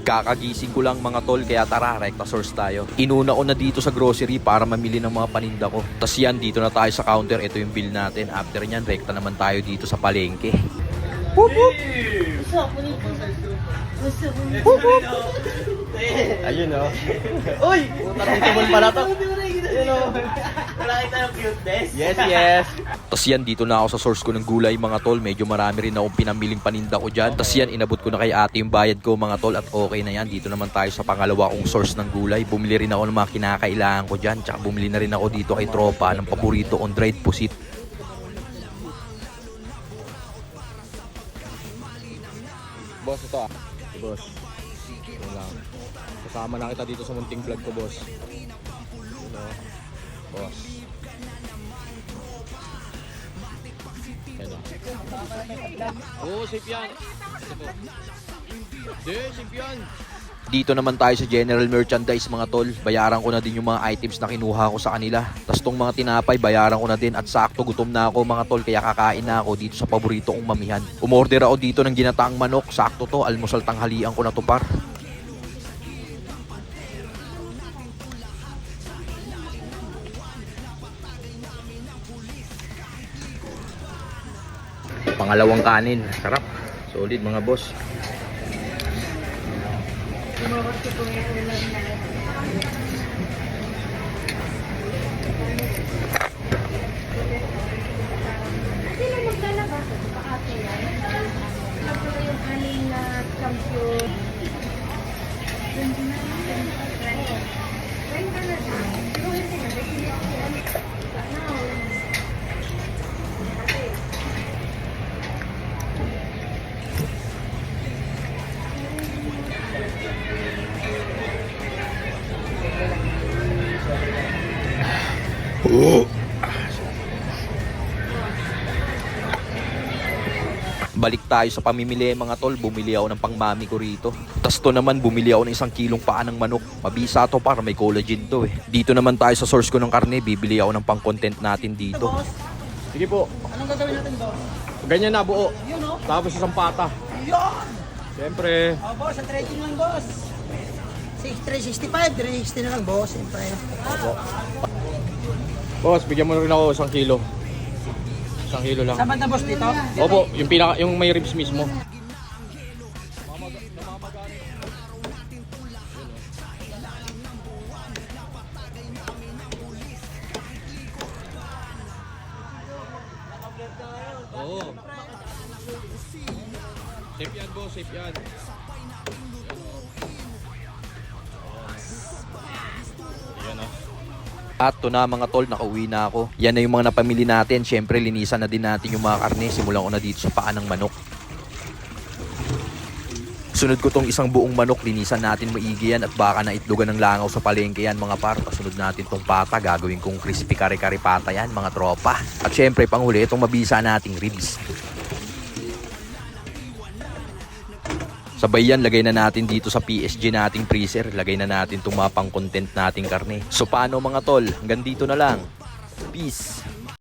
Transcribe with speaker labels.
Speaker 1: Kakagising ko lang mga tol, kaya tara, Recta Source tayo. Inuna ko na dito sa grocery para mamili ng mga paninda ko. Tas yan, dito na tayo sa counter, ito yung bill natin. After nyan, rekta naman tayo dito sa palengke. Whoop whoop!
Speaker 2: Ayun o. Uy! Puta rin pala to. Ayun o. Wala kita yung cuteness. Yes, yes.
Speaker 1: Tas yan, dito na ako sa source ko ng gulay mga tol. Medyo marami rin akong pinamiling paninda ko dyan. Tas yan, inabot ko na kay ate yung bayad ko mga tol. At okay na yan, dito naman tayo sa pangalawa kong source ng gulay. Bumili rin ako ng mga kinakailangan ko dyan. Tsaka bumili na rin ako dito kay tropa ng paborito kong dried pusit.
Speaker 2: Boss, ito ah. Boss. Ito lang. Kasama na kita dito sa munting vlog ko, boss. Ito. Boss. Ito. Oo, safe yan. Ito. Safe yan.
Speaker 1: Dito naman tayo sa general merchandise mga tol. Bayaran ko na din yung mga items na kinuha ko sa kanila. Tas tong mga tinapay, bayaran ko na din. At sakto gutom na ako mga tol, kaya kakain na ako dito sa paborito kong mamihan. Umorder ako dito ng ginataang manok. Sakto to, almusal tanghalian ko na to par. Pangalawang kanin, sarap. Solid mga boss.
Speaker 3: Sino maglalaba? Paate yan. Ako na yung aling na champion.
Speaker 1: Balik tayo sa pamimili mga tol, bumili ako ng pangmami ko rito. Tas to naman, bumili ako ng 1 kilong paa ng manok. Mabisa to para may collagen to eh. Dito naman tayo sa source ko ng karne, bibili ako ng pang-content natin dito.
Speaker 2: Sige po.
Speaker 4: Anong gagawin natin doon?
Speaker 2: Ganyan na, buo.
Speaker 4: Yun o.
Speaker 2: Tapos isang pata.
Speaker 4: Yun!
Speaker 2: Siyempre.
Speaker 4: O boss, ang trading lang boss. 365, 360 na lang boss, siyempre.
Speaker 2: Boss, bigyan mo rin ako 1 kilo. 1 kilo lang.
Speaker 4: Saan banda boss dito?
Speaker 2: Opo, yung may ribs mismo. Oo. Safe yan, boss, safe yan. Yan oh.
Speaker 1: At to na mga tol, nakauwi na ako. Yan na yung mga napamili natin. Syempre, linisan na din natin yung mga karne. Simulan ko na dito sa paa ng manok. Sunod ko tong isang buong manok, linisan natin maigi yan at baka na itlogan ng langaw sa palengke yan mga par. Sunod natin tong pata, gagawin kong crispy kare-kare pata yan mga tropa. At syempre, panghuli, itong mabisa nating ribs. Sabay yan, lagay na natin dito sa PSG nating freezer. Lagay na natin itong mga pang-content nating karne. So paano mga tol? Hanggang dito na lang. Peace!